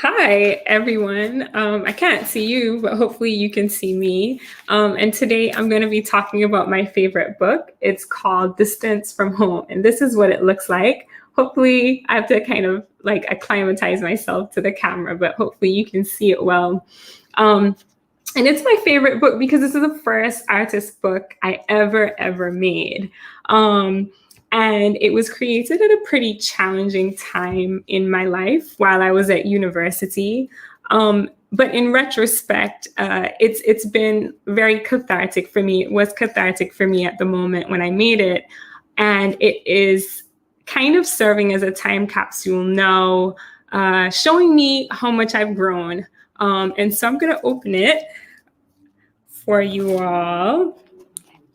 Hi, everyone. I can't see you, but hopefully you can see me. And today I'm going to be talking about my favorite book. It's called Distance from Home, and this is what it looks like. Hopefully, I have to kind of like acclimatize myself to the camera, but hopefully you can see it well. Um, and it's my favorite book because this is the first artist book I ever made. Um, and it was created at a pretty challenging time in my life while I was at university. But in retrospect, it's been very cathartic for me. It was cathartic for me at the moment when I made it, and it is kind of serving as a time capsule now, showing me how much I've grown. And so I'm going to open it for you all.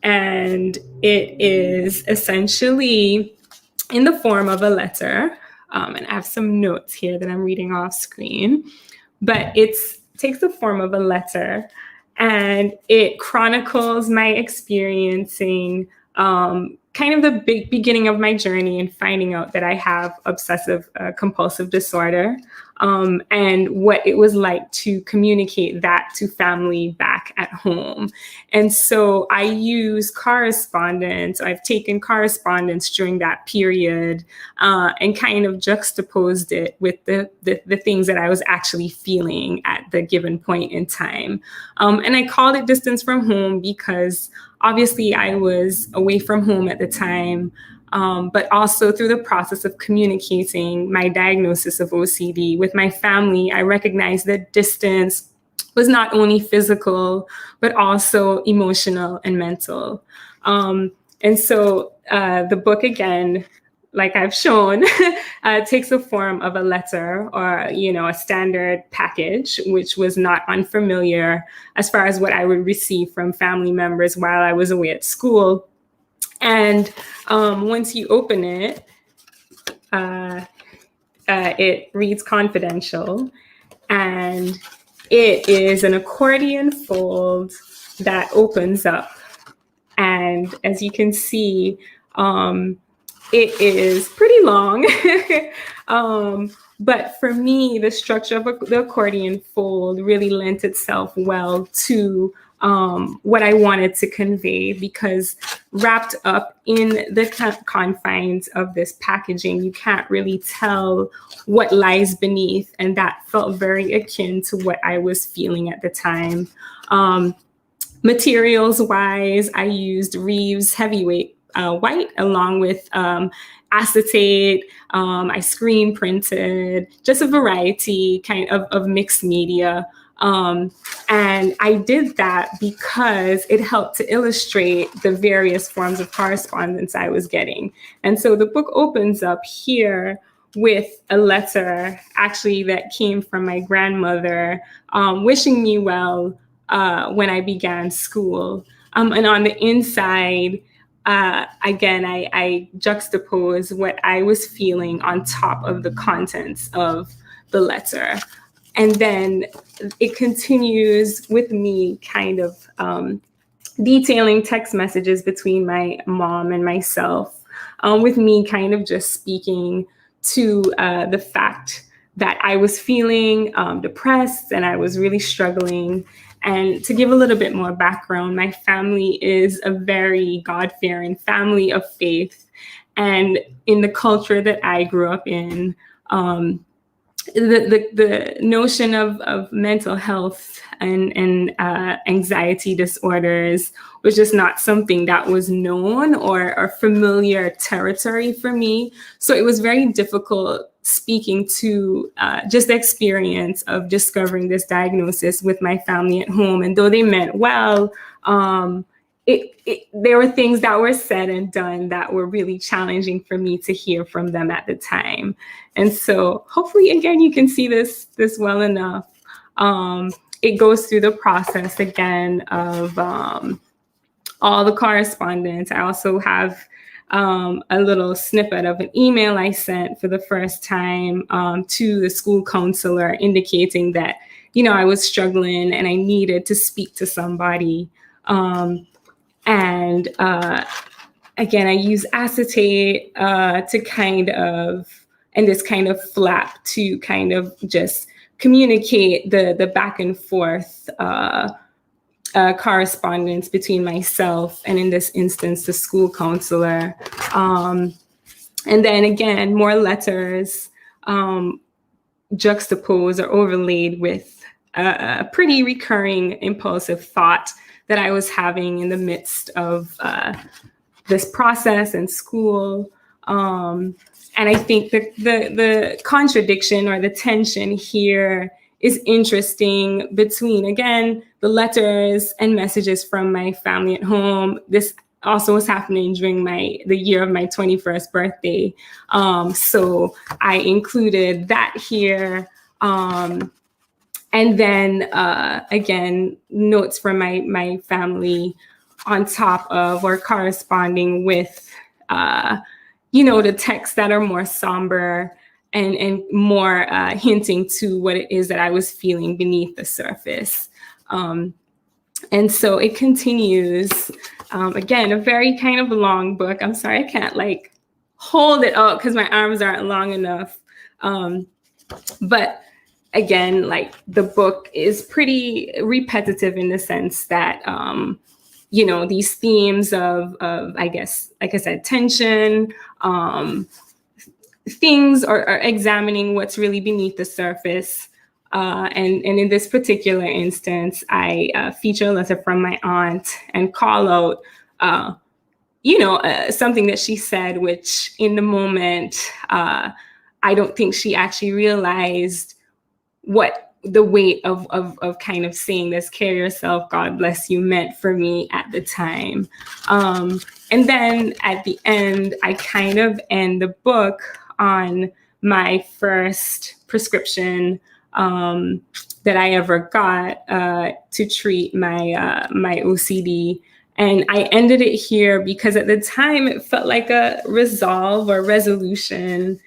And it is essentially in the form of a letter. And I have some notes here that I'm reading off screen. But it takes the form of a letter, and it chronicles my experiencing kind of the big beginning of my journey and finding out that I have obsessive compulsive disorder, and what it was like to communicate that to family back at home. And so I use correspondence. I've taken correspondence during that period, and kind of juxtaposed it with the things that I was actually feeling at the given point in time. And I called it Distance from Home because obviously I was away from home at the time, but also through the process of communicating my diagnosis of OCD with my family, I recognized that distance was not only physical, but also emotional and mental. And so the book, again, like I've shown, takes the form of a letter or, a standard package, which was not unfamiliar as far as what I would receive from family members while I was away at school. And once you open it, it reads confidential, and it is an accordion fold that opens up. And as you can see, it is pretty long. But for me, the structure of the accordion fold really lent itself well to what I wanted to convey, because wrapped up in the confines of this packaging, you can't really tell what lies beneath. And that felt very akin to what I was feeling at the time. Materials wise, I used Reeves Heavyweight White along with acetate. I screen printed just a variety kind of mixed media. And I did that because it helped to illustrate the various forms of correspondence I was getting. And so the book opens up here with a letter actually that came from my grandmother, wishing me well when I began school. And on the inside, again, I juxtapose what I was feeling on top of the contents of the letter. And then it continues with me kind of detailing text messages between my mom and myself, with me kind of just speaking to the fact that I was feeling depressed and I was really struggling. And to give a little bit more background, my family is a very God-fearing family of faith. And in the culture that I grew up in, the notion of mental health and anxiety disorders was just not something that was known or familiar territory for me. So it was very difficult speaking to just the experience of discovering this diagnosis with my family at home. And though they meant well, there were things that were said and done that were really challenging for me to hear from them at the time. And so hopefully, again, you can see this well enough. It goes through the process again of all the correspondence. I also have a little snippet of an email I sent for the first time to the school counselor, indicating that, I was struggling and I needed to speak to somebody. And again, I use acetate to kind of, and this kind of flap to kind of just communicate the back and forth correspondence between myself and, in this instance, the school counselor. And then again, more letters juxtaposed or overlaid with a pretty recurring impulsive thought that I was having in the midst of this process and school. And I think the contradiction or the tension here is interesting between, again, the letters and messages from my family at home. This also was happening during the year of my 21st birthday. So I included that here. And then, again, notes from my family on top of or corresponding with, the texts that are more somber and more hinting to what it is that I was feeling beneath the surface. And so it continues. Again, a very kind of long book. I'm sorry, I can't hold it up because my arms aren't long enough. But again, the book is pretty repetitive in the sense that, these themes of, I guess, like I said, tension, things are examining what's really beneath the surface. And in this particular instance, I feature a letter from my aunt and call out, something that she said, which in the moment, I don't think she actually realized what the weight of kind of saying this, "Carry yourself, God bless you," meant for me at the time. And then at the end, I kind of end the book on my first prescription that I ever got to treat my OCD. And I ended it here because at the time it felt like a resolve or resolution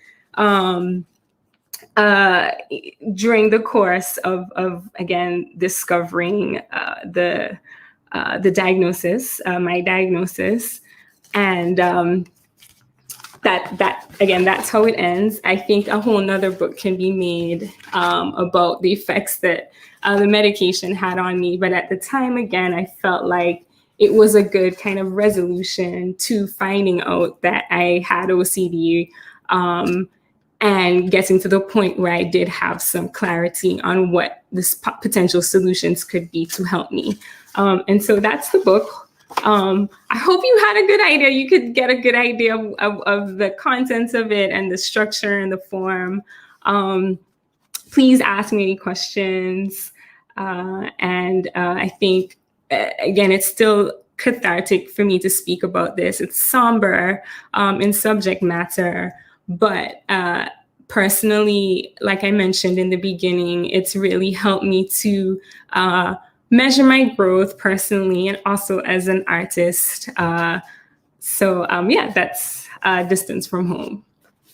during the course of again, discovering the diagnosis, my diagnosis. And that again, that's how it ends. I think a whole nother book can be made about the effects that the medication had on me. But at the time, again, I felt like it was a good kind of resolution to finding out that I had OCD and getting to the point where I did have some clarity on what the potential solutions could be to help me. And so that's the book. I hope you had a good idea. You could get a good idea of the contents of it and the structure and the form. Please ask me any questions. And I think, again, it's still cathartic for me to speak about this. It's somber in subject matter, but personally, like I mentioned in the beginning, it's really helped me to measure my growth personally and also as an artist. So yeah, that's Distance from Home.